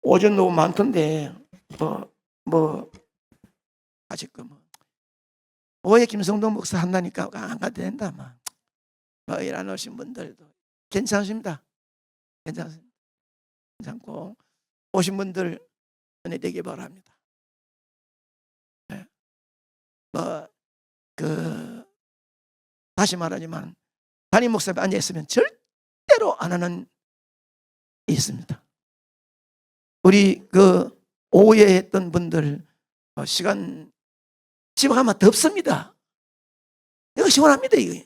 오전 너무 많던데 아직 오해 김성동 목사 한다니까 안 가도 된다. 일 안 오신 분들도 괜찮습니다. 괜찮고 오신 분들 은혜 되기 바랍니다. 네. 다시 말하지만 담임 목사님 앉아 있으면 절대로 안 하는 게 있습니다. 우리 오후에 했던 분들 시간 집에 가면 덥습니다. 이거 시원합니다. 이거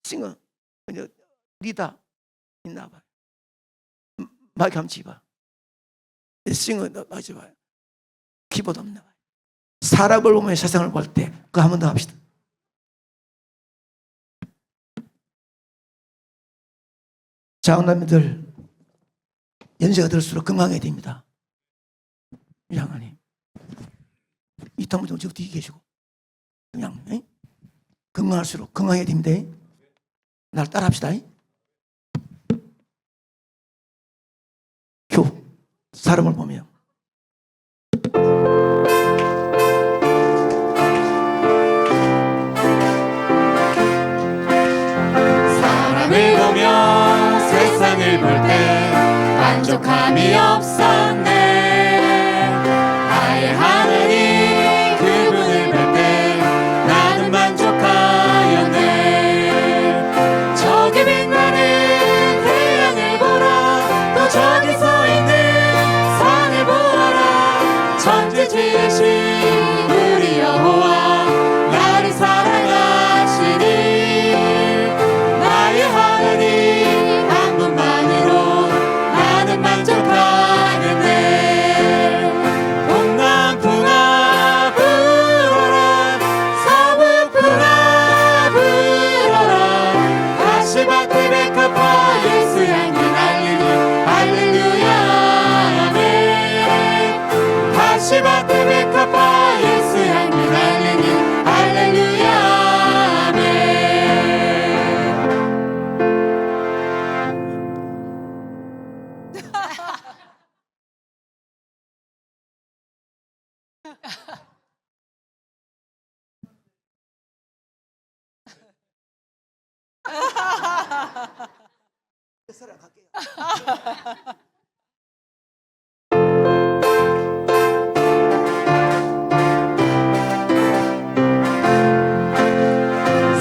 싱어 리다 있나 봐요. 마이크 한번 집어. 싱어 마이크 봐요. 키보드 없나 봐요. 사람을 보면 세상을 볼 때 그거 한 번 더 합시다. 장남들 연세가 들수록 건강해야 됩니다. 장관님 이 통을 좀 뒤에 계시고 그냥 건강할수록 건강해야 됩니다. 날 따라합시다. 큐. 사람을 보면 사람을 보며 세상을 볼 때 만족함이 없었네. 나의 하나님 그분을 볼 때 나는 만족하였네. 저기 빛나는 태양을 보라. 또 저기 서 있는 산을 보아라. 천지지으신 우리 여호와 나를 사랑하시니 나의 하나님 한 분만으로 나는 만족하겠네. 동남풍아 불어라. 서북풍아 불어라. 다시밭에 백합화 예수 향기 날리니 할렐루야 아멘. 다시밭에 백합화 예수 향기 날리니 할렐루야 아멘.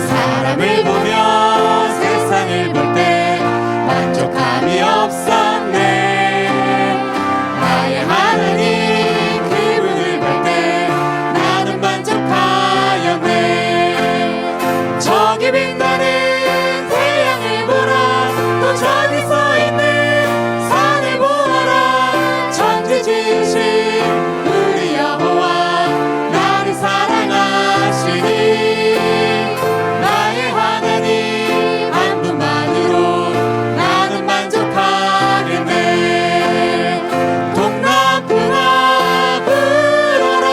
사람을 보며 세상을 볼 때 만족함이 없었네. 나의 하나님 그분을 볼 때 나는 만족하였네. 저기 빛나는 태양을 보라. 또 저기 서 있는 산을 보아라. 천지 지으신 우리 여호와 나를 사랑하시니 나의 하나님 한 분만으로 나는 만족하겠네. 동남풍아 불어라.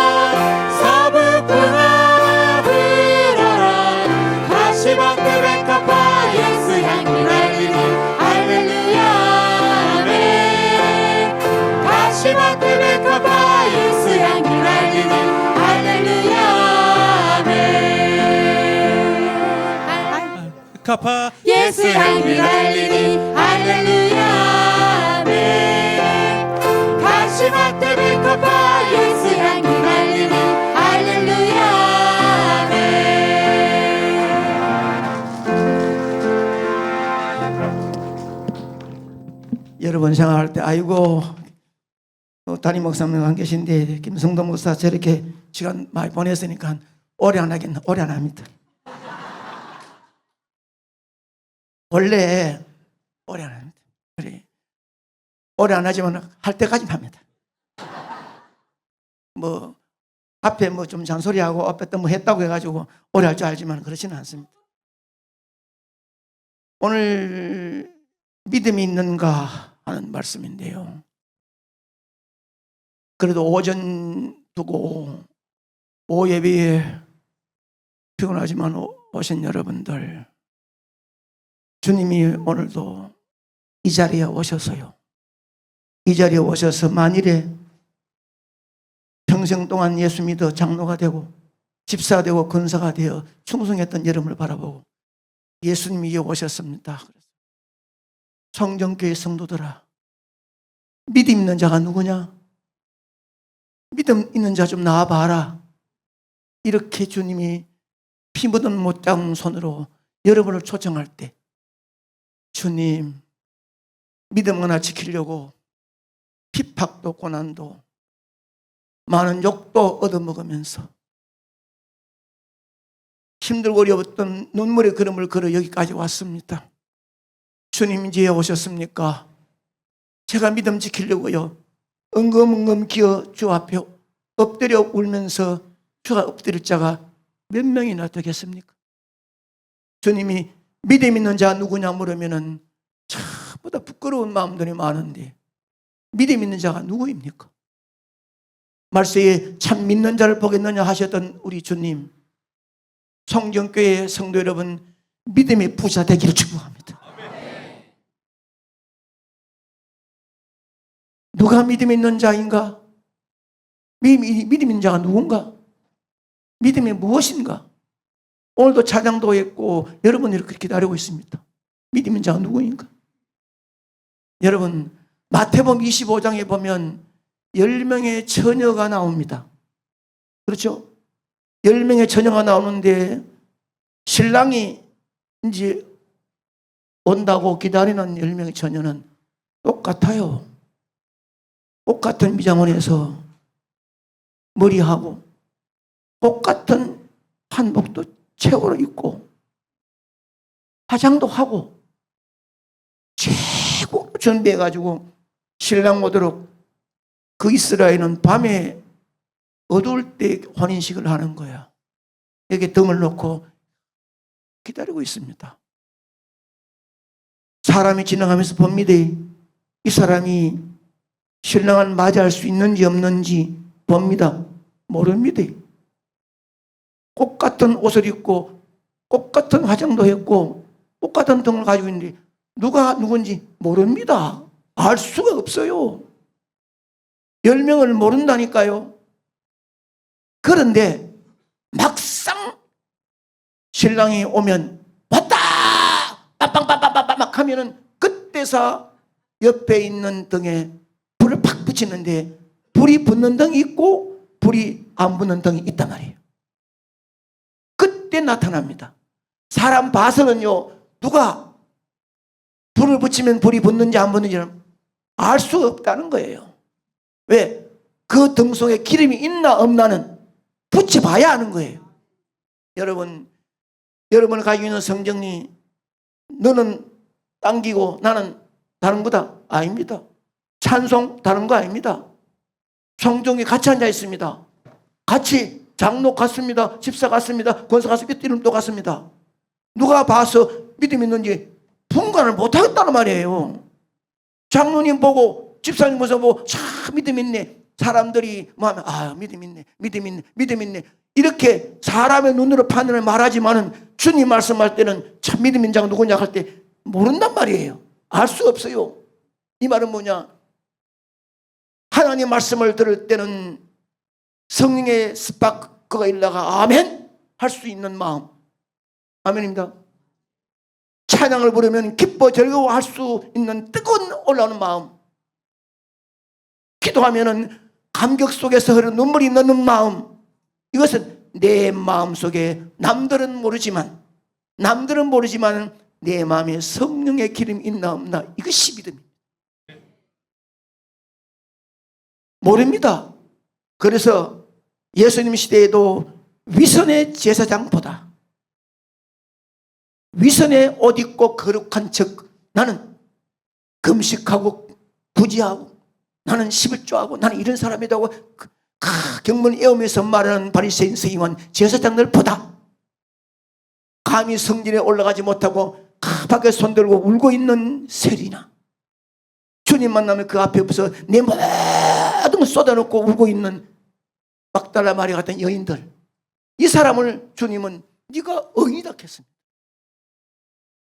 서북풍아 불어라. 다시밭에 백합화 예수 향기 날리니 할렐루야 아멘. 다시밭에 백합화 예수 향기 날리니 할렐루야 아멘. 카파 예수 향기 날리니 할렐루야 아멘. 다시밭에 백합화 예수 향기 날리니 할렐루야 아멘. 여러분 생각할 때 아이고 담임 목사님 안 계신데 김성동 목사 저렇게 시간 많이 보냈으니까 오래 안 하겠나? 오래 안 합니다. 원래 오래 안 합니다. 그래. 오래 안 하지만 할 때까지는 합니다. 앞에 좀 잔소리하고 앞에 또 했다고 해가지고 오래 할 줄 알지만 그렇지는 않습니다. 오늘 믿음이 있는가 하는 말씀인데요. 그래도 오전 두고 오후 예배에 피곤하지만 오신 여러분들, 주님이 오늘도 이 자리에 오셔서요 이 자리에 오셔서 만일에 평생 동안 예수 믿어 장로가 되고 집사가 되고 권사가 되어 충성했던 여러분을 바라보고 예수님이 오셨습니다. 성정교회 성도들아, 믿음 있는 자가 누구냐? 믿음 있는 자 좀 나와봐라. 이렇게 주님이 피 묻은 못자국 손으로 여러분을 초청할 때 주님 믿음 하나 지키려고 핍박도 고난도 많은 욕도 얻어먹으면서 힘들고 어려웠던 눈물의 걸음을 걸어 여기까지 왔습니다. 주님 이제 오셨습니까? 제가 믿음 지키려고요 엉금엉금 기어 주 앞에 엎드려 울면서 주가 엎드릴 자가 몇 명이나 되겠습니까? 주님이 믿음 있는 자 누구냐 물으면은 참보다 부끄러운 마음들이 많은데 믿음 있는 자가 누구입니까? 말세에 참 믿는 자를 보겠느냐 하셨던 우리 주님, 성정교회 성도 여러분, 믿음의 부자 되기를 축복합니다. 누가 믿음 있는 자인가? 믿음 있는 자가 누군가? 믿음이 무엇인가? 오늘도 찬양도 했고 여러분이 이렇게 기다리고 있습니다. 믿음 있는 자가 누구인가? 여러분, 마태복음 25장에 보면 10명의 처녀가 나옵니다. 그렇죠? 10명의 처녀가 나오는데 신랑이 이제 온다고 기다리는 10명의 처녀는 똑같아요. 똑같은 미장원에서 머리하고 똑같은 한복도 최고로 입고 화장도 하고 최고 준비해가지고 신랑 오도록 그 이스라엘은 밤에 어두울 때 혼인식을 하는 거야. 여기 등을 놓고 기다리고 있습니다. 사람이 지나가면서 봅니다. 이 사람이 신랑을 맞이할 수 있는지 없는지 봅니다. 모릅니다. 똑같은 옷을 입고 똑같은 화장도 했고 똑같은 등을 가지고 있는데 누가 누군지 모릅니다. 알 수가 없어요. 10명을 모른다니까요. 그런데 막상 신랑이 오면 왔다! 빵빵빵빵빵 하면은 그때서 옆에 있는 등에 불을 팍 붙이는데 불이 붙는 등이 있고 불이 안 붙는 등이 있단 말이에요. 그때 나타납니다. 사람 봐서는요, 누가 불을 붙이면 불이 붙는지 안 붙는지는 알 수 없다는 거예요. 왜? 그 등 속에 기름이 있나 없나는 붙여봐야 하는 거예요. 여러분을 가지고 있는 성정이 너는 당기고 나는 다른 거다? 아닙니다. 찬송 다른 거 아닙니다. 성정이 같이 앉아 있습니다. 같이 장로 같습니다. 집사 같습니다. 권사 같습니다. 이름도 같습니다. 누가 봐서 믿음 있는지 분간을 못하겠다는 말이에요. 장로님 보고 집사님 보고 참 믿음 있네. 사람들이 뭐 하면 아 믿음 있네. 믿음 있네. 믿음 있네. 이렇게 사람의 눈으로 판단을 말하지만은 주님 말씀할 때는 참 믿음 있는 자가 누구냐 할 때 모른단 말이에요. 알 수 없어요. 이 말은 뭐냐? 하나님 말씀을 들을 때는 성령의 스파크가 일나가 아멘 할 수 있는 마음. 아멘입니다. 찬양을 부르면 기뻐 즐거워할 수 있는 뜨거운 올라오는 마음. 기도하면은 감격 속에서 흐르는 눈물이 나는 마음. 이것은 내 마음 속에 남들은 모르지만 내 마음에 성령의 기름이 있나 없나 이것이 믿음입니다. 모릅니다. 그래서 예수님 시대에도 위선의 제사장보다 위선의 옷 입고 거룩한 척 나는 금식하고 구제하고 나는 11조하고 나는 이런 사람이라고 경문 애우면서 말하는 바리새인 서기관 제사장들보다 감히 성전에 올라가지 못하고 밖에 손들고 울고 있는 세리나 주님 만나면 그 앞에 없어 내 모든 걸 쏟아놓고 울고 있는 막달라 마리아 같은 여인들, 이 사람을 주님은 네가 의인이다 했습니다.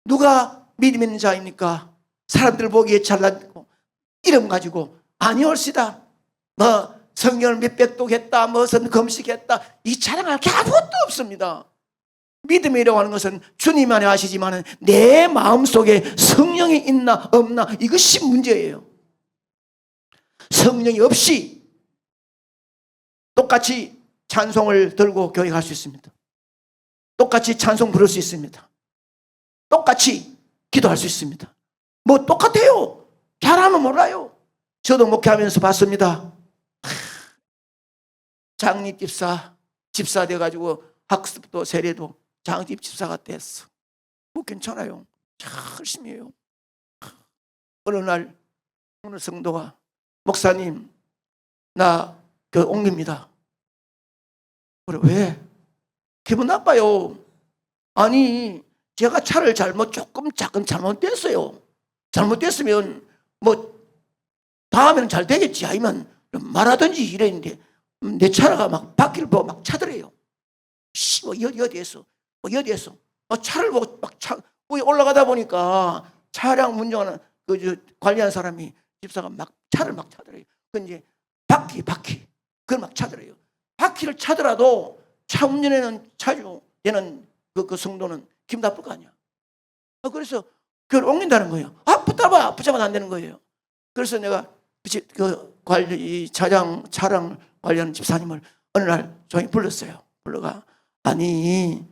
누가 믿음 있는 자입니까? 사람들 보기에 잘나고 이름 가지고 아니올시다. 뭐 성경을 몇백 독 했다, 무슨 금식했다, 이 자랑할 게 아무것도 없습니다. 믿음이라고 하는 것은 주님만이 아시지만 내 마음속에 성령이 있나 없나, 이것이 문제예요. 성령이 없이 똑같이 찬송을 들고 교회 갈 수 있습니다. 똑같이 찬송 부를 수 있습니다. 똑같이 기도할 수 있습니다. 뭐 똑같아요. 잘하면 몰라요. 저도 목회하면서 봤습니다. 장립 집사 돼가지고 학습도 세례도 장립 집사가 됐어. 뭐 괜찮아요. 잘 열심히 해요. 어느 날 어느 성도가 목사님 나 교회 옮깁니다. 그래 왜? 기분 나빠요. 아니 제가 차를 조금 잘못됐어요. 잘못됐으면 뭐 다음에는 잘 되겠지 아니면 말하든지 이랬는데 내 차가 막 바퀴를 보고 막 차더래요. 뭐 어디에서 차를 보고 막 올라가다 보니까 차량 운전하는 관리하는 사람이 집사가 막 차를 막 차더래요. 그 이제 바퀴 그걸 막 차더래요. 바퀴를 차더라도 차 운전에는 차주 되는 그 성도는 기분 나쁠 거 아니야. 그래서 그걸 옮긴다는 거예요. 붙잡아도 안 되는 거예요. 그래서 내가 그 관리 차량 관리하는 집사님을 어느 날 조용히 불렀어요. 불러가 아니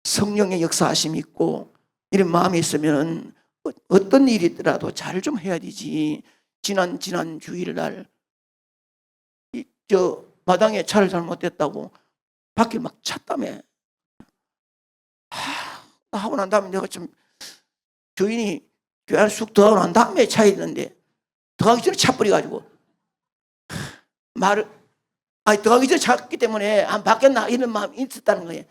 성령의 역사하심이 있고 이런 마음이 있으면 어떤 일이더라도 잘 좀 해야 되지. 지난 주일날 저 마당에 차를 잘못됐다고 바퀴를 막 찼다며. 하고 난 다음에 내가 좀 주인이 교회를 쑥 들어가고 난 다음에 차에 있는데 들어가기 전에 차 뿌려가지고 들어가기 전에 찼기 때문에 안 바뀌었나 이런 마음이 있었다는 거예요.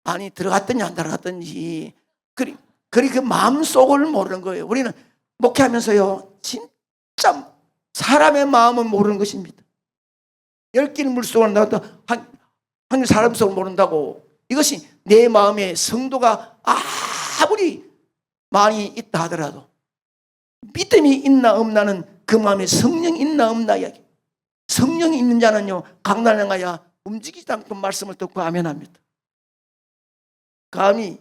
아니 들어갔든지 안 들어갔든지 그리 그 마음속을 모르는 거예요. 우리는 목회하면서요 진짜 사람의 마음은 모르는 것입니다. 10개는 물속으로 나왔다 한 사람 속을 모른다고. 이것이 내 마음에 성도가 아무리 많이 있다 하더라도 믿음이 있나 없나는 그 마음에 성령이 있나 없나 이야기. 성령이 있는 자는요 강단에 가야 움직이지 않고 말씀을 듣고 아멘합니다. 감히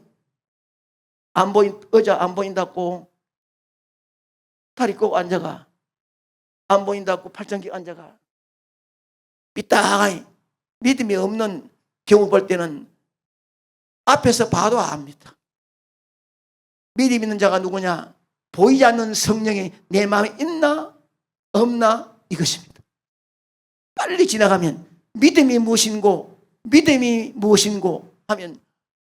의자 안 보인다고 다리 꼭 앉아가, 안 보인다고 팔짱끼 앉아가, 삐딱하게 믿음이 없는 경우 볼 때는 앞에서 봐도 압니다. 믿음 있는 자가 누구냐? 보이지 않는 성령이 내 마음에 있나 없나 이것입니다. 빨리 지나가면 믿음이 무엇인고 하면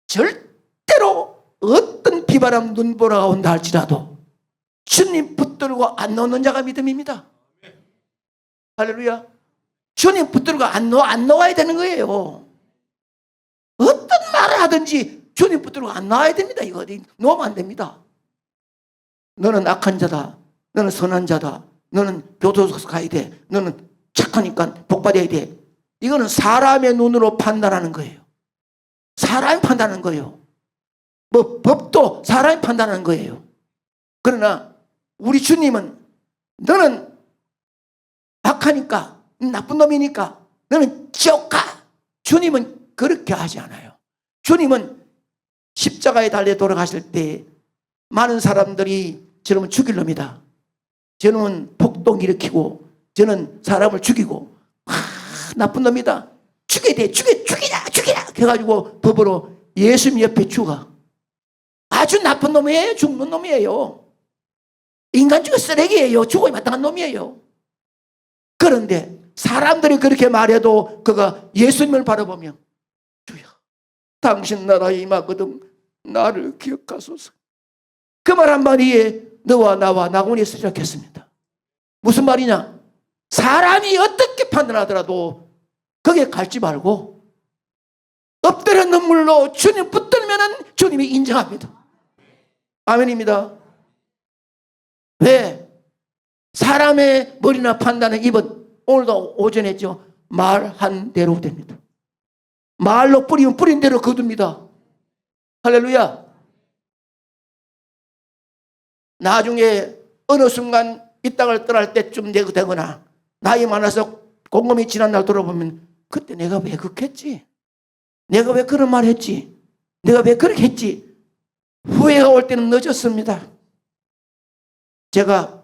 절대로 어떤 비바람 눈보라가 온다 할지라도 주님 붙들고 안 놓는 자가 믿음입니다. 할렐루야. 주님 붙들고 안 놓아야 되는 거예요. 어떤 말을 하든지 주님 붙들고 안 나와야 됩니다. 이거 어디 놓으면 안 됩니다. 너는 악한 자다. 너는 선한 자다. 너는 교도소 가야 돼. 너는 착하니까 복 받아야 돼. 이거는 사람의 눈으로 판단하는 거예요. 사람이 판단하는 거예요. 뭐 법도 사람이 판단하는 거예요. 그러나 우리 주님은 너는 악하니까 나쁜 놈이니까 너는 지옥 가. 주님은 그렇게 하지 않아요. 주님은 십자가에 달려 돌아가실 때 많은 사람들이 저놈은 죽일 놈이다. 저놈은 폭동 일으키고 저는 사람을 죽이고 나쁜 놈이다. 죽여야 돼. 죽이라. 그래가지고 법으로 예수님 옆에 죽어. 아주 나쁜 놈이에요. 죽는 놈이에요. 인간 중에 쓰레기예요. 죽어야 마땅한 놈이에요. 그런데 사람들이 그렇게 말해도 그가 예수님을 바라보며 주여 당신 나라에 임하거든 나를 기억하소서. 그 말 한마디에 너와 나와 낙원이 시작했습니다. 무슨 말이냐? 사람이 어떻게 판단하더라도 거기에 갈지 말고 엎드려 눈물로 주님 붙들면 주님이 인정합니다. 아멘입니다. 왜? 사람의 머리나 판단은 입은 오늘도 오전에 했죠. 말한 대로 됩니다. 말로 뿌리면 뿌린 대로 거둡니다. 할렐루야. 나중에 어느 순간 이 땅을 떠날 때쯤 되거나 나이 많아서 곰곰이 지난 날 돌아보면 그때 내가 왜 그랬지? 내가 왜 그런 말 했지? 내가 왜 그렇게 했지? 후회가 올 때는 늦었습니다. 제가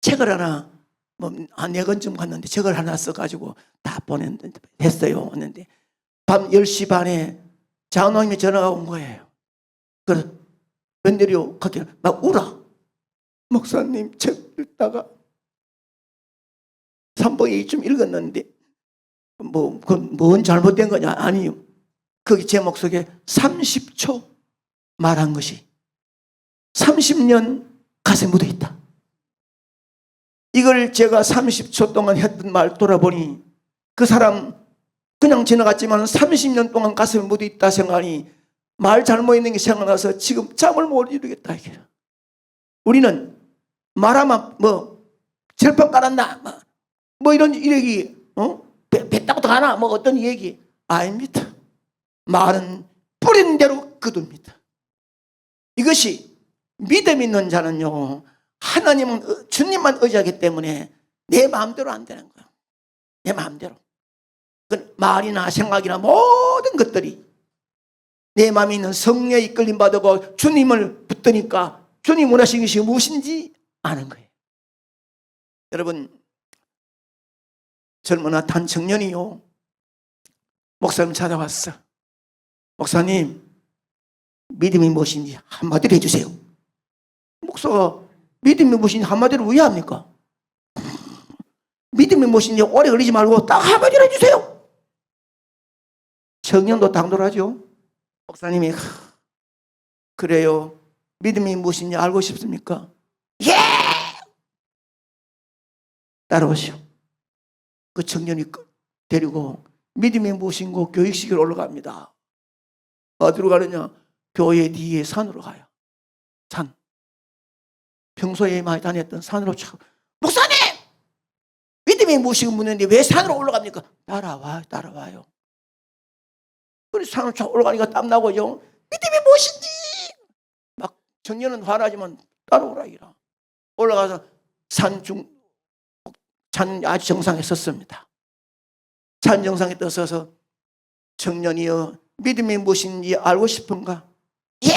책을 하나 한 4권쯤 갔는데 책을 하나 써가지고 다 했어요. 했는데 밤 10시 반에 장로님이 전화가 온 거예요. 그래서 웬일이요? 그렇게 막 울어. 목사님 책 읽다가 3분의 2쯤 읽었는데 뭔 잘못된 거냐? 아니요. 거기 제목 속에 30초 말한 것이 30년 가슴에 묻어 있다. 이걸 제가 30초 동안 했던 말 돌아보니 그 사람 그냥 지나갔지만 30년 동안 가슴에 묻어 있다 생각하니 말 잘못했는 게 생각나서 지금 잠을 못 이루겠다. 이게. 우리는 말하면 절판 깔았나? 이런 얘기, 배 따고 가나? 어떤 얘기. 아닙니다. 말은 뿌린 대로 거둡니다. 이것이 믿음 있는 자는요, 하나님은 주님만 의지하기 때문에 내 마음대로 안 되는 거예요. 내 마음대로. 말이나 생각이나 모든 것들이 내 마음에 있는 성령에 이끌림 받고 주님을 붙드니까 주님 원하시는 것이 무엇인지 아는 거예요. 여러분, 젊으나 단 청년이요, 목사님 찾아왔어. 목사님, 믿음이 무엇인지 한마디로 해주세요. 목사가 믿음이 무엇인지 한마디로 왜 합니까? 믿음이 무엇인지 오래 걸리지 말고 딱 한마디로 해주세요. 청년도 당돌하죠. 목사님이 그래요, 믿음이 무엇인지 알고 싶습니까? 예! 따라오시오. 그 청년이 데리고 믿음이 무엇인고 교육시키러 올라갑니다. 어디로 가느냐? 교회 뒤에 산으로 가요. 산. 평소에 많이 다녔던 산으로 쳐. 목사님! 믿음이 무엇이고 묻는데 왜 산으로 올라갑니까? 따라와요. 그래서 산으로 쳐 올라가니까 땀나고요. 믿음이 무엇인지! 막 청년은 화나지만 따라오라 이라. 올라가서 산 아주 정상에 섰습니다. 산 정상에 떠서서 청년이여, 믿음이 무엇인지 알고 싶은가? 예!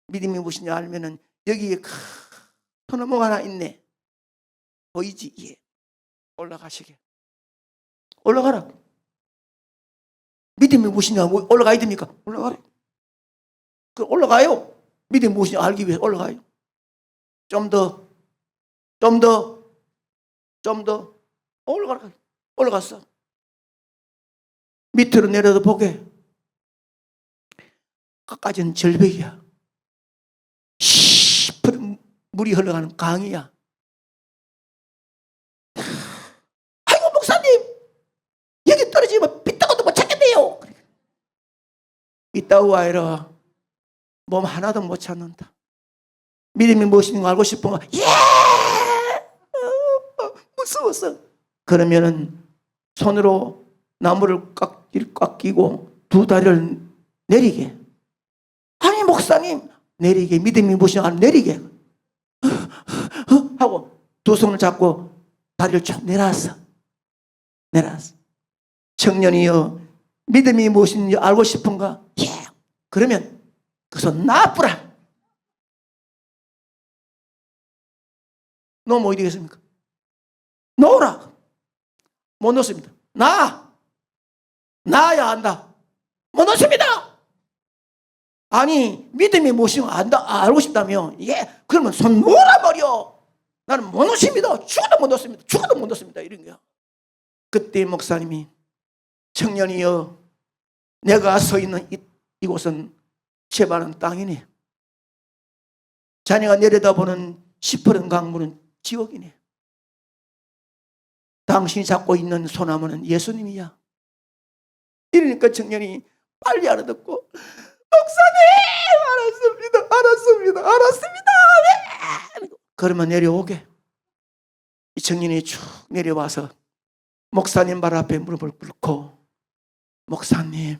믿음이 무엇인지 알면은 여기에 큰 소나무가 하나 있네. 보이지? 예. 올라가시게. 올라가라. 믿음이 무엇인지 올라가야 됩니까? 올라가라. 올라가요. 믿음이 무엇인지 알기 위해서 올라가요. 좀 더. 올라갔어. 밑으로 내려도 보게. 끝까지는 절벽이야. 시퍼런 물이 흘러가는 강이야. 아이고 목사님, 여기 떨어지면 빗다고도 못 찾겠네요. 이따구 아이라 몸 하나도 못 찾는다. 믿음이 무엇인지 알고 싶은 거. 예! 무서웠어. 그러면은 손으로 나무를 꽉 끼고 두 다리를 내리게. 아니 목사님, 내리게. 믿음이 무엇인지 내리게 하고 두 손을 잡고 다리를 쭉 내려왔어. 청년이여, 믿음이 무엇인지 알고 싶은가? 예. 그러면 그 손 놔뿌라. 놓으면 어디 되겠습니까? 놓으라. 못 놓습니다. 나야 한다. 못 놓습니다. 아니, 믿음이 무엇인지 알고 싶다면, 예, 그러면 손 놓아버려. 나는 못 놓습니다. 죽어도 못 놓습니다. 이런 거야. 그때 목사님이, 청년이여, 내가 서 있는 이곳은 채바른 땅이네. 자네가 내려다보는 시퍼런 강물은 지옥이네. 당신이 잡고 있는 소나무는 예수님이야. 이러니까 청년이 빨리 알아듣고, 목사님, 알았습니다. 네. 그러면 내려오게. 이 청년이 쭉 내려와서 목사님 발 앞에 무릎을 꿇고, 목사님,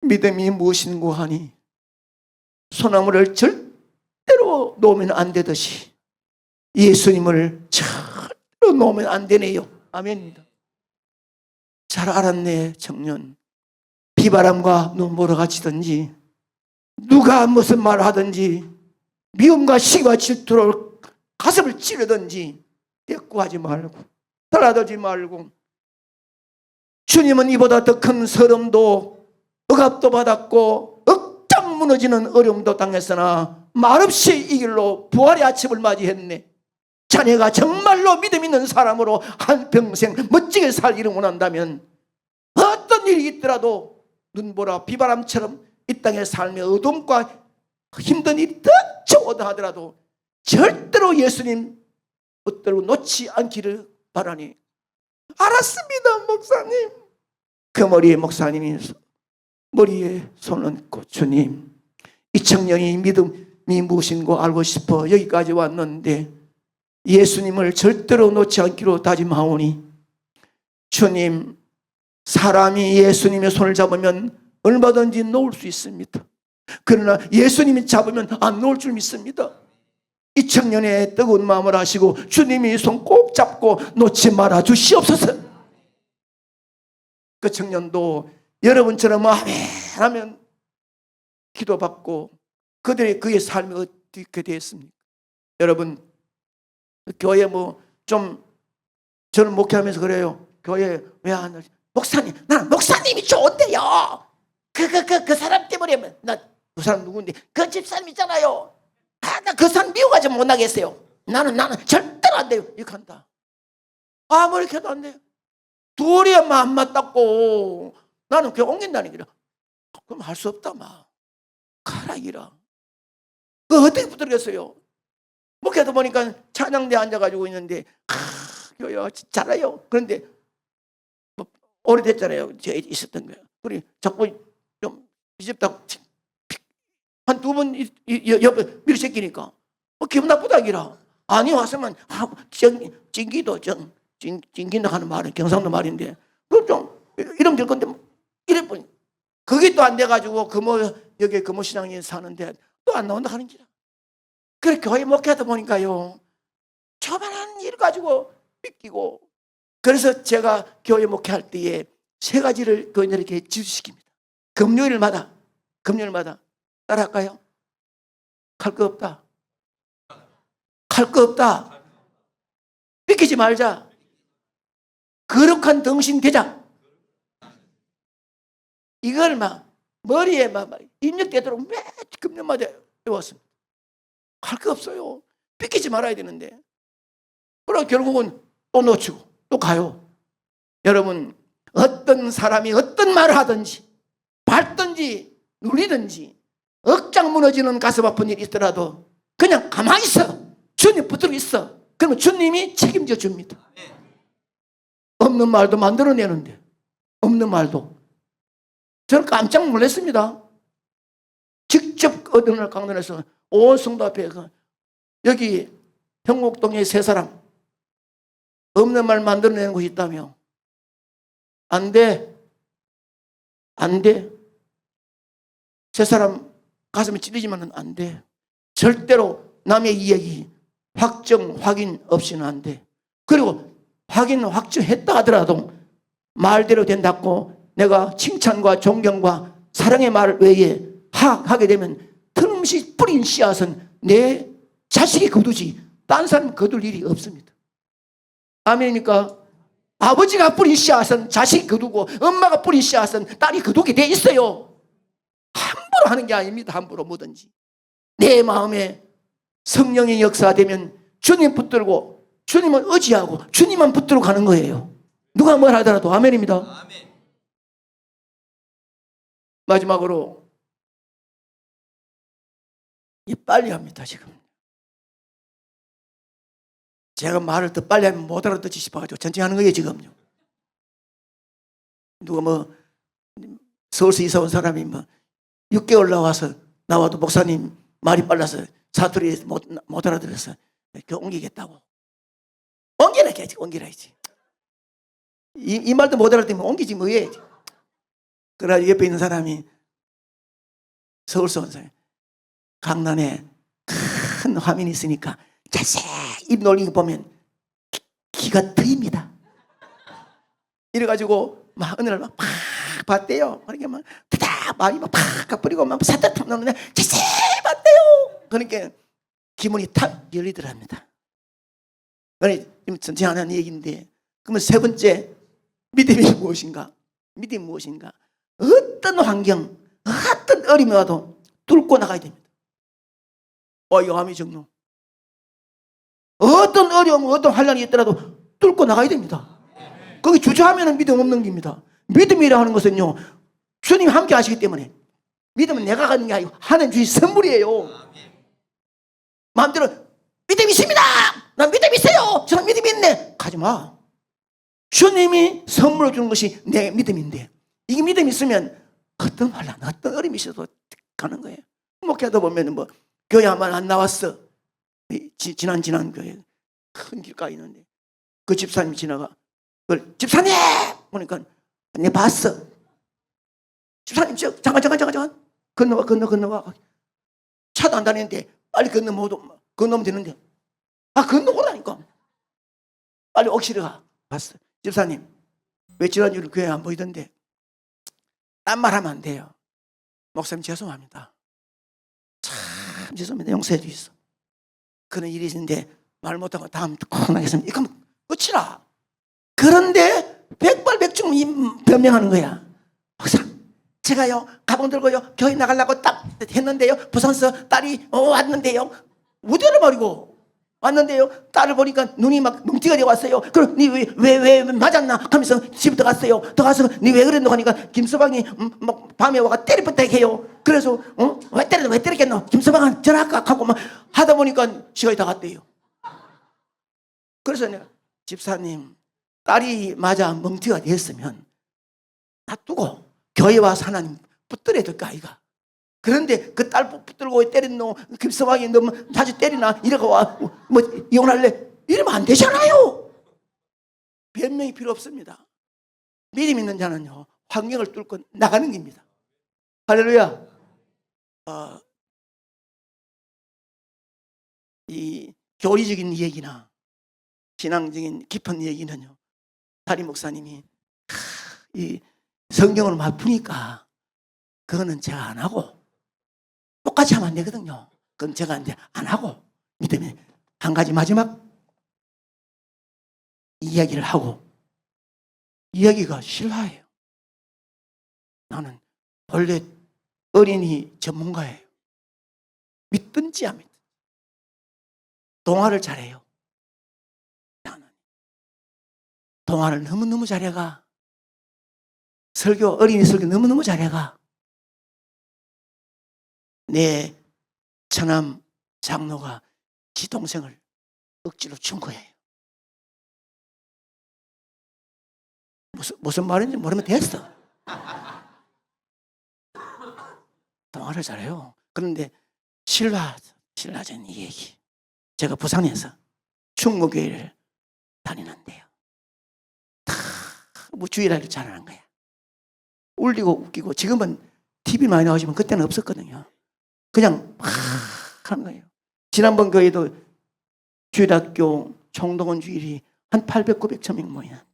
믿음이 무엇인고 하니 소나무를 절대로 절대로 놓으면 안 되듯이 예수님을 절대로 놓으면 안 되네요. 아멘입니다. 잘 알았네. 청년, 비바람과 눈보라 같이든지 누가 무슨 말을 하든지 미움과 시기와 질투로 가슴을 찌르든지 대꾸하지 말고 달라들지 말고, 주님은 이보다 더 큰 서름도 억압도 받았고 억장 무너지는 어려움도 당했으나 말없이 이 길로 부활의 아침을 맞이했네. 자네가 정말로 믿음 있는 사람으로 한평생 멋지게 살기를 원한다면 어떤 일이 있더라도 눈보라 비바람처럼 이 땅의 삶의 어둠과 힘든 일이 닥쳐오다 하더라도 절대로 예수님 붙들고 놓지 않기를 바라니. 알았습니다, 목사님. 그 머리에 목사님이 머리에 손을 얹고, 주님, 이 청년이 믿음이 무엇인고 알고 싶어 여기까지 왔는데 예수님을 절대로 놓지 않기로 다짐하오니, 주님, 사람이 예수님의 손을 잡으면 얼마든지 놓을 수 있습니다. 그러나 예수님이 잡으면 안 놓을 줄 믿습니다. 이 청년의 뜨거운 마음을 아시고 주님이 손 꼭 잡고 놓지 말아 주시옵소서. 그 청년도 여러분처럼 아멘 하면 기도받고 그의 삶이 어떻게 되었습니까? 여러분, 교회 좀 저는 목회하면서 그래요. 교회 왜 안 오지? 목사님, 나는 목사님이 좋은데요. 그 사람 때문에 그 사람 누군데? 그 집사람 있잖아요. 나 그 사람 미워가지고 못 나겠어요. 나는 절대로 안 돼요. 이렇게 한다. 아무리 해도 안 돼요. 둘이 안 맞다고 나는 그냥 옮긴다는 거라. 그럼 할 수 없다 막. 가라기라. 그 어떻게 붙들겠어요? 목회도 보니까 찬양대에 앉아가지고 있는데 교회 잘해요. 그런데 뭐 오래됐잖아요. 제가 있었던 거예요. 그래 자꾸 좀 이집다 한 두 번 옆에 밀새끼니까 기분 나쁘다기라. 아니 왔으면 찡기도 찡긴다 하는 말은 경상도 말인데 그럼 좀 이러면 될 건데 이래 보니 그게 또 안 돼가지고 여기 금호시장에 사는데 또 안 나온다 하는 기라. 그래 교회 목회하다 보니까요 초반한 일 가지고 삐끼고. 그래서 제가 교회 목회할 때에 세 가지를 교인들에게 지시킵니다. 금요일마다 따라할까요? 갈 거 없다. 갈 거 없다. 삐끼지 말자. 거룩한 덩신 되자. 이걸 막 머리에 막 입력되도록 매 금년마다 외웠습니다. 갈 거 없어요. 삐끼지 말아야 되는데. 그러고 결국은 또 놓치고 또 가요. 여러분, 어떤 사람이 어떤 말을 하든지 밟든지 눌리든지 억장 무너지는 가슴 아픈 일이 있더라도 그냥 가만히 있어. 주님 붙들고 있어. 그러면 주님이 책임져 줍니다. 없는 말도 만들어내는데, 없는 말도. 저는 깜짝 놀랐습니다. 직접 어느 날 강론에서 온 성도 앞에 여기 형곡동에 세 사람 없는 말 만들어내는 곳이 있다며. 안 돼. 세 사람 가슴에 찔리지만은 안 돼. 절대로 남의 이야기 확정 확인 없이는 안 돼. 그리고 확정했다 하더라도 말대로 된다고 내가 칭찬과 존경과 사랑의 말 외에 하게 되면 틀림없이 뿌린 씨앗은 내 자식이 거두지 딴 사람 거둘 일이 없습니다. 아멘입니까? 아버지가 뿌린 씨앗은 자식이 거두고 엄마가 뿌린 씨앗은 딸이 거두게 돼 있어요. 함부로 하는 게 아닙니다. 함부로 뭐든지. 내 마음에 성령의 역사되면 주님 붙들고 주님을 의지하고 주님만 붙들고 가는 거예요. 누가 뭘 하더라도. 아멘입니다. 아멘. 마지막으로 빨리 합니다. 지금 제가 말을 더 빨리 하면 못 알아듣지 싶어가지고 천천히 하는 거예요. 지금요. 누가 서울서 이사 온 사람이 6개월 나와서 나와도 목사님 말이 빨라서 사투리 못 알아들어서 옮기겠다고. 옮기라야지. 이 말도 못 알아듣으면 옮기지 뭐 해야지. 그러나 옆에 있는 사람이 서울서 온 사람이 강남에 큰 화면이 있으니까 자세히 입 놀리고 보면 기가 트입니다. 이래가지고 막 어느 날 막 팍 봤대요. 그러니까 막 타닥 마음이 막 팍 가버리고 막 사다닥 나오는데 자세히 봤대요. 그러니까 기문이 탁 열리더랍니다. 그러니까 전체 하는 얘기인데, 그러면 세 번째 믿음이 무엇인가? 믿음이 무엇인가? 어떤 환경, 어떤 어려움이 와도 뚫고 나가야 됩니다. 요함이 정로. 어떤 어려움, 어떤 환란이 있더라도 뚫고 나가야 됩니다. 거기 주저하면 믿음 없는 겁니다. 믿음이라 하는 것은요, 주님이 함께 하시기 때문에. 믿음은 내가 갖는 게 아니고 하나님 주신 선물이에요. 마음대로 믿음이 있습니다. 난 믿음이 있어요. 저는 믿음이 있네. 가지 마. 주님이 선물을 주는 것이 내 믿음인데, 이게 믿음이 있으면 어떤 환란, 어떤 어려움이 있어도 가는 거예요. 목회하다 보면 뭐 교회 한번 안 나왔어. 지난 교회 큰 길가에 있는데 그 집사님이 지나가. 그걸 집사님! 보니까 내 봤어. 집사님 잠깐 건너와. 차도 안 다니는데 빨리 건너면 되는데 건너오라니까. 빨리 억지로 가. 봤어. 집사님 왜 지난주에 교회 안 보이던데? 딴 말 하면 안 돼요. 목사님 죄송합니다. 참 죄송합니다. 용서해 주시소. 그런 일이 있는데 말 못하고 다음 꼭 나겠습니다. 이거면 끝이라. 그런데 백발백중 변명하는 거야. 목사님 제가요 가방 들고요 교회 나가려고 딱 했는데요, 부산서 딸이 왔는데요, 우대를 버리고 왔는데요, 딸을 보니까 눈이 막 뭉티가 되어 왔어요. 그럼 니 왜 맞았나 하면서 집에 들어가서 니 왜 그랬노 하니까 김서방이 막 밤에 와가 때리겠다 해요. 그래서 왜 때렸겠노, 김서방은 전화할까 하고 막 하다 보니까 시간이 다 갔대요. 그래서 내가 집사님 딸이 맞아 멍티가 됐으면 놔두고 교회 와서 하나님 붙들어야 될까 아이가. 그런데 그 딸 붙들고 때렸노, 김서방이 너무 자주 때리나 이러고 뭐 이혼할래 이러면 안 되잖아요. 변명이 필요 없습니다. 믿음 있는 자는요 환경을 뚫고 나가는 겁니다. 할렐루야. 이 교리적인 얘기나 신앙적인 깊은 얘기는요, 다리 목사님이 이 성경을 막 푸니까 그거는 제가 안 하고, 똑같이 하면 안 되거든요. 그건 제가 이제 안 하고 믿음이 한 가지 마지막 이야기를 하고, 이야기가 실화예요. 나는 원래 어린이 전문가예요. 믿든지 안 믿든지. 동화를 잘해요. 나는 동화를 너무너무 잘해가. 어린이 설교 너무너무 잘해가. 내 처남 장로가 지 동생을 억지로 준 거예요. 무슨 말인지 모르면 됐어. 동화를 잘해요. 그런데 신라전 이 얘기. 제가 부산에서 충무교회를 다니는데요, 뭐 주일날 잘하는 거야. 울리고 웃기고. 지금은 TV 많이 나오지만 그때는 없었거든요. 그냥 막 하는 거예요. 지난번 교회도 주일학교 총동원 주일이 한 800, 900, 1000명 모이는데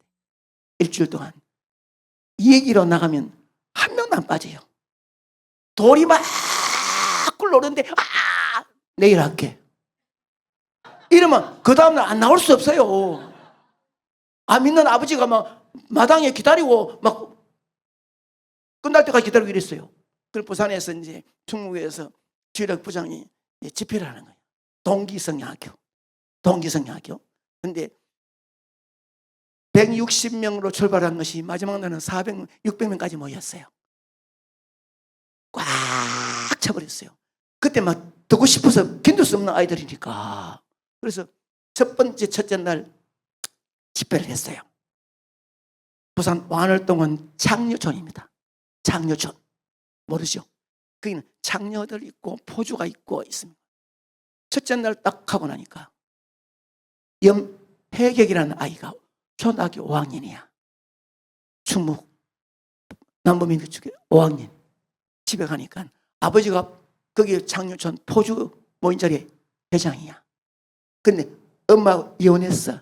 일주일 동안 이 얘기로 나가면 한 명도 안 빠져요. 돌이 막 굴러오는데 내일 할게 이러면 그 다음날 안 나올 수 없어요. 믿는 아버지가 막 마당에 기다리고 막 끝날 때까지 기다리고 이랬어요. 그래서 부산에서 이제 충무교에서 주일학 부장이 집회를 하는 거예요. 동기성야학교. 근데 160명으로 출발한 것이 마지막 날은 400, 600명까지 모였어요. 꽉 차버렸어요. 그때 막 듣고 싶어서 견딜 수 없는 아이들이니까. 그래서 첫째 날 집회를 했어요. 부산 완월동은 창녀촌입니다. 창녀촌 모르죠? 거기는 창녀들 있고 포주가 있고 있습니다. 첫째 날 딱 하고 나니까 염혜격이라는 아이가 초등학교 5학년이야. 충북 남부민주 쪽에 5학년. 집에 가니까 아버지가 거기 창녀촌 포주 모인 자리에 회장이야. 근데 엄마 이혼했어.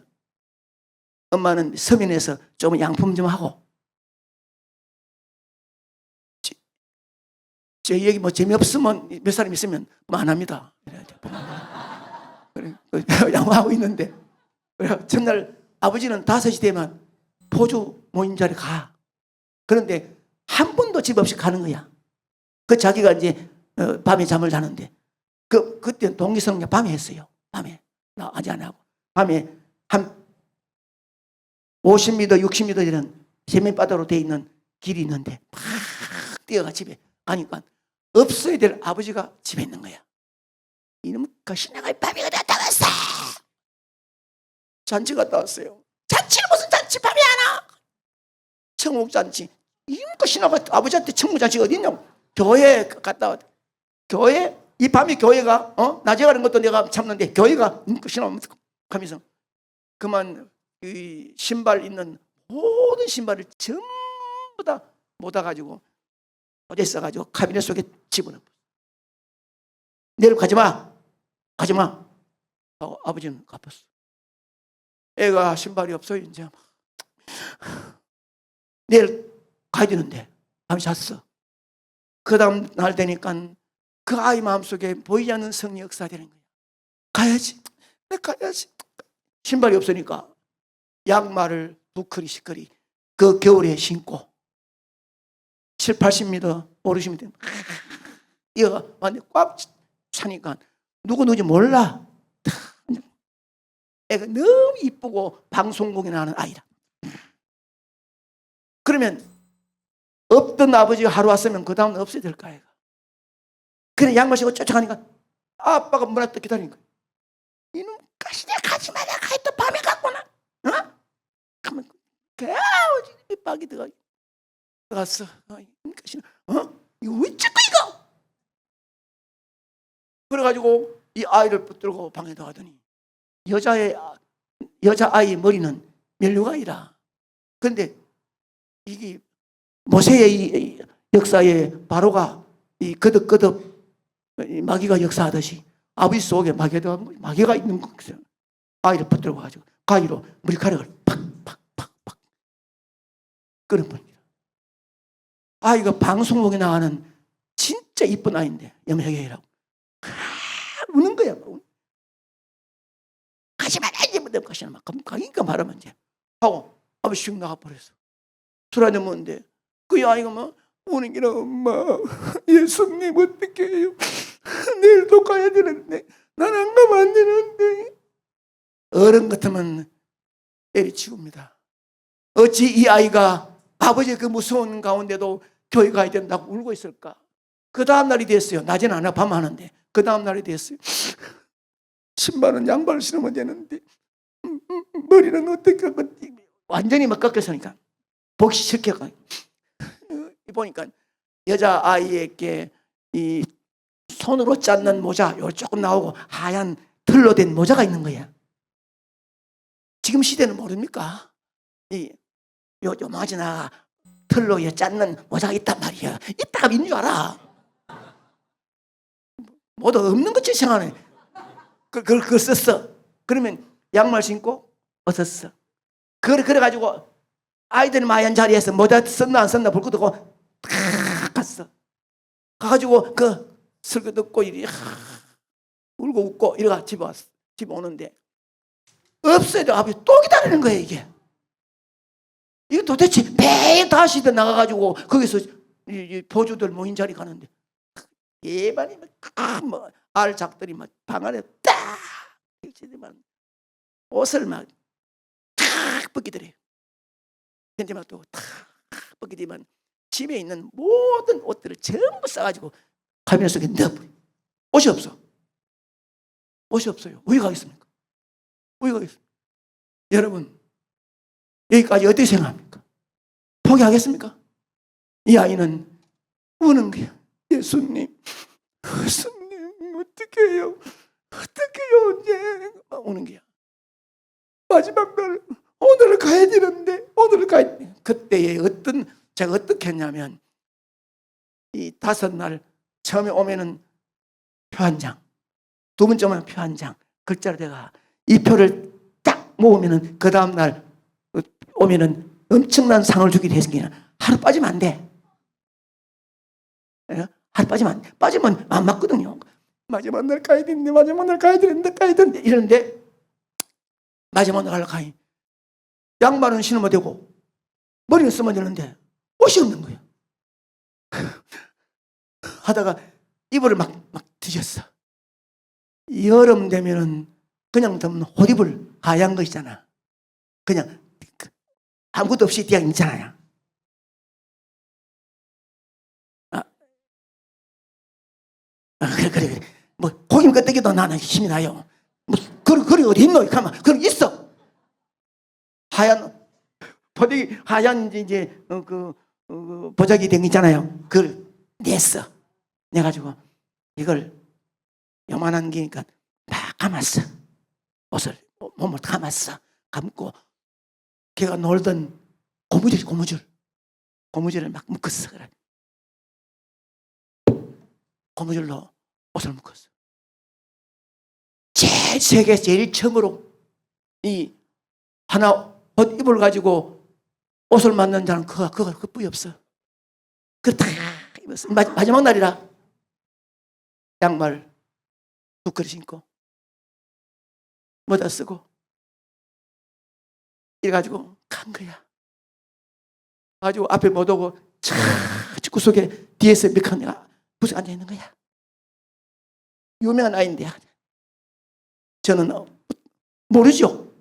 엄마는 서민에서 좀 양품 좀 하고. 저 얘기 뭐 재미없으면 몇 사람 있으면 뭐 안 합니다. 그래, 양호하고 있는데. 그래, 전날 아버지는 5시 되면 포주 모임 자리에 가. 그런데 한 번도 집 없이 가는 거야. 그 자기가 이제 밤에 잠을 자는데 그때 동기성령 밤에 했어요. 밤에 나 아직 안 하고 밤에 한 50m, 60m 되는 세면바닥으로 돼 있는 길이 있는데 막 뛰어가 집에 가니까 없어야 될 아버지가 집에 있는 거야. 이놈 가시나가 밤에 갔다 왔어. 잔치 갔다 왔어요. 잔치는 무슨 잔치 밤에 하나? 청옥잔치. 이놈 가시나가 아버지한테 청옥잔치 어디 있냐고. 교회 갔다 왔. 교회 이 밤에 교회가 낮에 가는 것도 내가 참는데 교회가 신어 하면서 그만 이 신발 있는 모든 신발을 전부 다 모아가지고 어제 써가지고 카비넷 속에 집어넣어. 내일 가지마 하고 아버지는 갚았어. 애가 신발이 없어요. 이제 내일 가야 되는데 밤에 잤어. 그 다음 날 되니까 그 아이 마음속에 보이지 않는 성령 역사가 되는 거야. 가야지. 내가 가야지. 신발이 없으니까 양말을 부커리 그 겨울에 신고 7, 80m 오르시면 되면 이어가 완전 꽉 차니까 누구인지 몰라. 애가 너무 이쁘고 방송국에 나가는 아이라. 그러면 없던 아버지가 하루 왔으면 그 다음은 없어야 될까 애가. 그래 양말 신고 쫓아가니까 아빠가 문 앞에 기다리는 거야. 이놈 가시냐 가지 마라. 또 밤에 갔구나. 가면 개오지 빡이 들어갔어. 이거 왜 찍고 이거? 그래가지고 이 아이를 붙들고 방에 들어가더니 여자아이 머리는 멜류가이라. 그런데 이게 모세의 역사에 바로가 이 거듭 마귀가 역사하듯이 아버지 속에 마귀가 있는 거예요. 아이를 붙들고 가지고 가위로 머리카락을 팍팍팍팍 그런 분이다. 아이가 방송국에 나가는 진짜 이쁜 아이인데 염색이라고 우는 거야. 가지 마라 이제 뭐 가시나 막 가니까 말하면 이제 하고 아버지 슉 나가버렸어. 술 한잔 먹는데 그 아이가 막 우는 게라 엄마 예수님 어떻게 해요? 내일도 가야 되는데 난 안 가면 안 되는데. 어른 같으면 때리치웁니다. 어찌 이 아이가 아버지의 그 무서운 가운데도 교회 가야 된다고 울고 있을까? 그 다음 날이 됐어요. 낮에는 안 하고 밤 하는데 그 다음 날이 됐어요. 신발은 양발을 신으면 되는데 머리는 어떻게 하고 완전히 막 꺾였으니까 보기 싫게 보니까 여자아이에게 이 손으로 짰는 모자 요 조금 나오고 하얀 털로 된 모자가 있는 거야. 지금 시대는 모릅니까? 요마지나 털로 짰는 모자가 있단 말이야. 있다가 있는 줄 알아. 모두 없는 것처럼 생각하네. 그걸 썼어. 그러면 양말 신고 벗었어. 그래가지고 아이들 마연 자리에서 모자 썼나 안 썼나 볼 것도 없고 갔어. 가가지고 그 설교 듣고 이리 울고 웃고 이래가 집에 왔어. 집에 오는데 없어요. 아버지 또 기다리는 거예요 이게. 이게 도대체 매일 다시 나가가지고 거기서 이 보조들 모인 자리 가는데 예반이 뭐 알작들이 막 방 안에 딱 일치지만 옷을 막 탁 벗기더래요. 근데 막 또 탁 벗기지만 집에 있는 모든 옷들을 전부 싸가지고 카비넷 속에 넣어버려. 옷이 없어. 옷이 없어요. 왜 가겠습니까? 왜 가겠습니까? 여러분 여기까지 어떻게 생각합니까? 포기하겠습니까? 이 아이는 우는 거야. 예수님 어떻게 해요? 어떻게 해요? 이제 우는 거야. 마지막 날 오늘 가야 되는데 오늘 가야 돼. 그때에 제가 어떻게 했냐면 이 5날 처음에 오면은 표 한 장, 두 번째만 표 한 장, 글자로 내가 이 표를 딱 모으면은 그 다음날 오면은 엄청난 상을 주기로 했으니까 하루 빠지면 안 돼. 예? 하루 빠지면 안 돼. 빠지면 안 맞거든요. 마지막 날 가야 되는데, 마지막 날 가야 되는데, 이러는데, 마지막 날 가려고 하니, 양말은 신으면 되고, 머리는 쓰면 되는데, 옷이 없는 거예요. 하다가 이불을 막 뒤졌어. 여름 되면은 그냥 덮는 호디불 하얀 거 있잖아. 그냥 아무것도 없이 그냥 있잖아요. 그래. 뭐 고기 끄떡이도 나는 힘이 나요. 뭐 그리 어디 있노? 가만 그럼 있어. 하얀 보디 하얀 이제 보자기 된 거 있잖아요. 그걸 냈어. 내 가지고 이걸 요만한 게니까 막 감았어. 옷을 몸을 감았어. 감고 걔가 놀던 고무줄을 막 묶었어. 그래. 고무줄로 옷을 묶었어. 세계 제일 처음으로 이 하나 옷 입을 가지고 옷을 만든 자는 그뿐이 없어. 그걸 다 입었어. 마지막 날이라 양말 두꺼리 신고 모자 쓰고 이래가지고 간 거야. 가지고 앞에 못 오고 차 구석에 뒤에서 몇 내가 부서 앉아 있는 거야. 유명한 아이인데 저는 모르죠.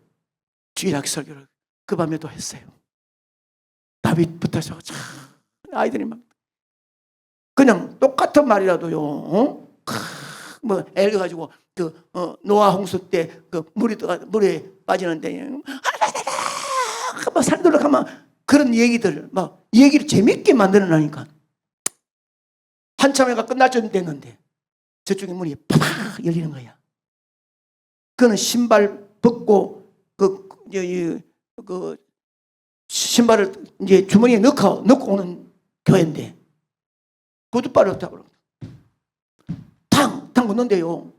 주일학 설교를 그 밤에도 했어요. 밥이 붙어서 참 아이들이 막 그냥 똑같은 말이라도요. 뭐 예를 가지고 노아 홍수 때 그 물에 빠지는데 막 살들어 가면 그런 얘기들 막 얘기를 재밌게 만들어내니까 한참 해가 끝날 쯤 됐는데 저쪽에 문이 팍 열리는 거야. 그는 신발 벗고 그 신발을 이제 주머니에 넣고 오는 교회인데 구두발을 없다고 탕 걷는데요.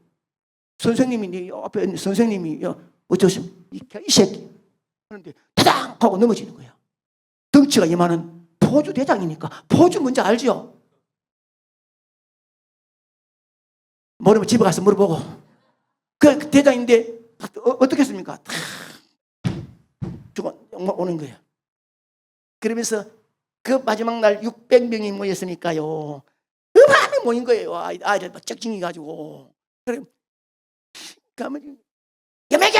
선생님이 앞에 있는 선생님이 어쩌심 이 새끼 그런데 타당 하고 넘어지는 거야. 덩치가 이만한 포주 대장이니까 포주 뭔지 알죠? 모르면 집에 가서 물어보고 그 대장인데 어떻게 했습니까? 죽어 오는 거예요. 그러면서 그 마지막 날 600명이 모였으니까요. 음함이 모인 거예요. 아이들 막 쩍징이 가지고. 그래 가면 여매게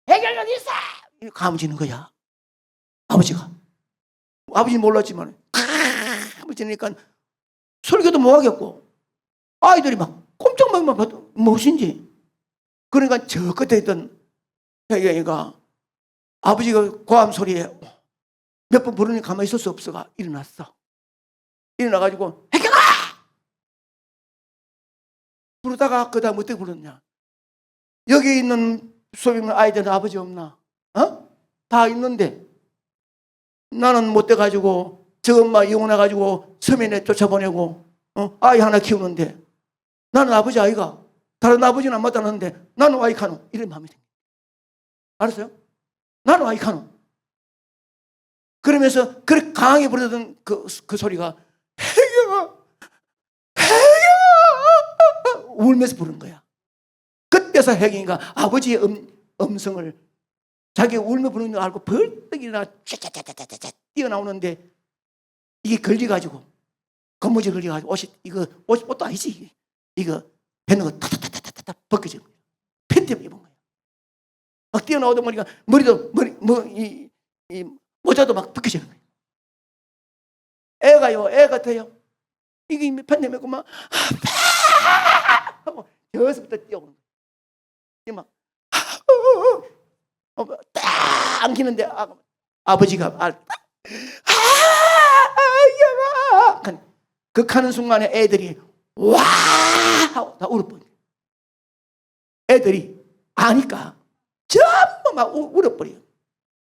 해결 어디 있어? 가무지는 거야. 아버지 몰랐지만 가무지니까 설교도 못 하겠고 아이들이 막 꼼짝만 봐도 무엇인지. 그러니까 저 끝에 있던 애가 아버지가 고함 소리에 몇 번 부르니 가만히 있을 수 없어가 일어났어. 일어나가지고 해경아! 부르다가 그 다음 어떻게 부르냐. 여기 있는 소비는 아이들은 아버지 없나? 다 있는데 나는 못 돼가지고 저 엄마 이혼해가지고 서면에 쫓아보내고 아이 하나 키우는데 나는 아버지 아이가 다른 아버지는 안 맞다는데 나는 아이 카노 이런 마음이 생겨. 알았어요? 나는 아이 카노. 그러면서 그렇게 강하게 부르던 그 소리가 해경아 울면서 부르는 거야. 그때서 해경이가 아버지의 음성을 자기가 울며 부르는 걸 알고 벌떡 일어나 쫙쫙쫙쫙쫙 뛰어나오는데 이게 걸려가지고 건무지 걸려가지고 옷도 아니지 이거 뱉는 거 타타타타타타 벗겨지는 거야. 팬티 입은 거야. 막 뛰어나오다 보니까 이 모자도 막 벗겨지는 거야. 애 같아요. 이게 팬티 입고 막 하고 저기서부터 뛰어오는 거야. 이 막 딱 안기는데 아버지가 그 가는 순간에 애들이 와 하고 다 울어버려. 애들이 아니까 전부 막 울어버려요.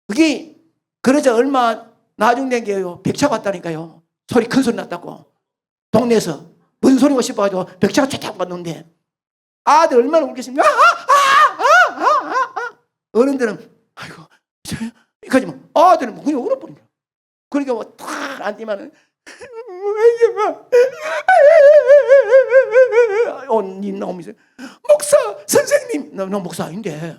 그게 그러자 얼마 나중 된 게요. 백차가 왔다니까요. 소리 큰 소리 났다고 동네에서 뭔 소리가 싶어가지고 백차가 쫙쫙 왔는데 아들 얼마나 울겠습니까? 어른들은 아이고 이까지 뭐 아들은 그냥 울어버린 거야. 그러니까 뭐탁 앉으면은 언니 나오면서 목사 선생님 나 목사 아닌데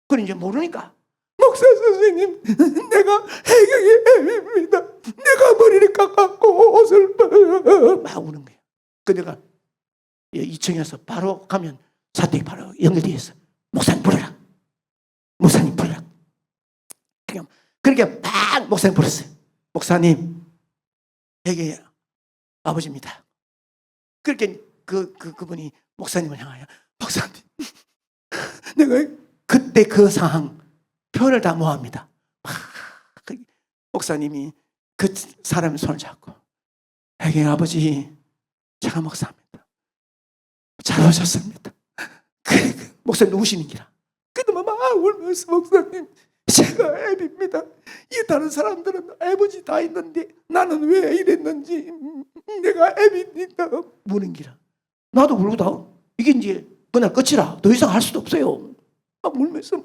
그래 이제 모르니까 목사 선생님 내가 해경이 애입니다. 내가 머리를 깎았고 옷을 막 우는 거야. 그 내가 2층에서 바로 가면 사택이 바로 연결되어 있어. 목사님 불러라. 목사님 불러라. 그렇게 막 목사님 불렀어요. 목사님 해경이 아버지입니다. 그렇게 그분이 목사님을 향하여 목사님 내가 그때 그 상황 표현을 다 모합니다. 목사님이 그 사람의 손을 잡고 해경이 아버지 제가 목사입니다. 잘 오셨습니다. 목사님 우시는 기라. 그동안 막 울면서 목사님 제가 애비입니다. 이 다른 사람들은 아버지 다 있는데 나는 왜 이랬는지 내가 애비입니다. 우는 기라. 나도 울고다. 이게 이제 그날 끝이라 더 이상 할 수도 없어요. 막 울면서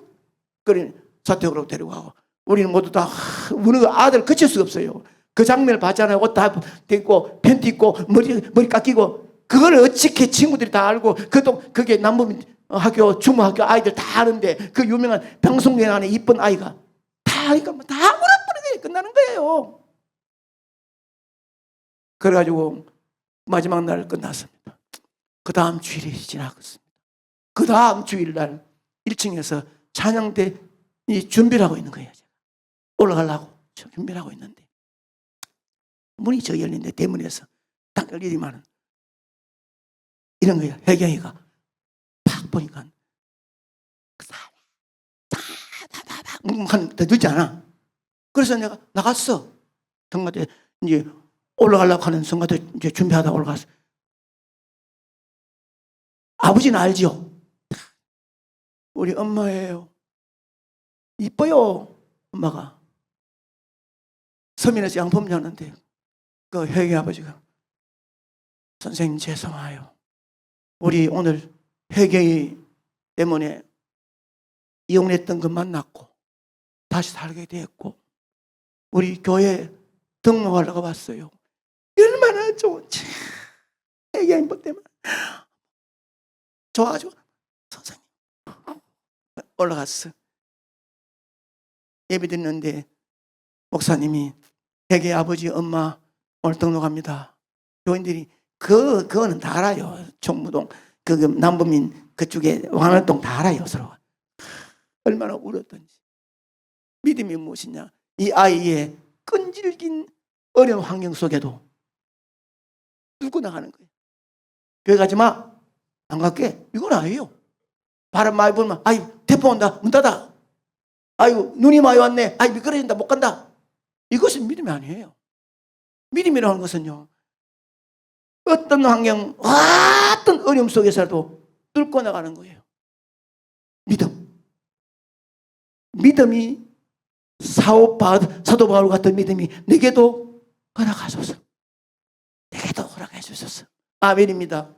그래 사택으로 데려가고 우리는 모두 다 우는 아들 그칠 수가 없어요. 그 장면을 봤잖아요. 옷 다 입고 팬티 입고 머리 깎이고 그걸 어떻게 친구들이 다 알고 그게 남북 학교 중학교 아이들 다 아는데 그 유명한 방송에 안에 이쁜 아이가 다 하니까 다 울어버리게 끝나는 거예요. 그래가지고 마지막 날 끝났습니다. 그 다음 주일이 지나갔습니다. 그 다음 주일날 1층에서 찬양대 준비를 하고 있는 거예요. 올라가려고 준비를 하고 있는데 문이 저 열리는데 대문에서 딱 열리더만 이런 거예요. 혜경이가 팍 보니까 더 늦지 않아. 그래서 내가 나갔어. 성가대 이제 올라가려고 하는 성가대 이제 준비하다 올라갔어. 아버지는 알지요? 우리 엄마예요. 이뻐요. 엄마가 서민에서 양품 줬는데 그 혜경이 아버지가 선생님 죄송해요. 우리 오늘 혜경이 때문에 이혼했던 거 만났고 다시 살게 됐고 우리 교회 등록하려고 왔어요. 얼마나 좋은지 혜경이 뭐 때문에 좋아가지고 선생님 올라갔어. 예배 드렸는데 목사님이 혜경이 아버지 엄마 오늘 등록합니다. 교인들이 그거는 다 알아요. 총무동 그 남부민 그쪽에 왕월동 다 알아요. 서로 얼마나 울었던지. 믿음이 무엇이냐? 이 아이의 끈질긴 어려운 환경 속에도 뚫고 나가는 거예요. 교회 가지 마. 안 갈게. 이건 아니에요. 바람 많이 불면 아이 대포 온다. 문 닫아. 아이고 눈이 많이 왔네. 아이 미끄러진다. 못 간다. 이것은 믿음이 아니에요. 믿음이라는 것은요. 어떤 환경, 어떤 어려움 속에서도 뚫고 나가는 거예요. 믿음이 사도 바울 같은 믿음이 내게도 허락하소서. 내게도 허락해 주소서. 아멘입니다.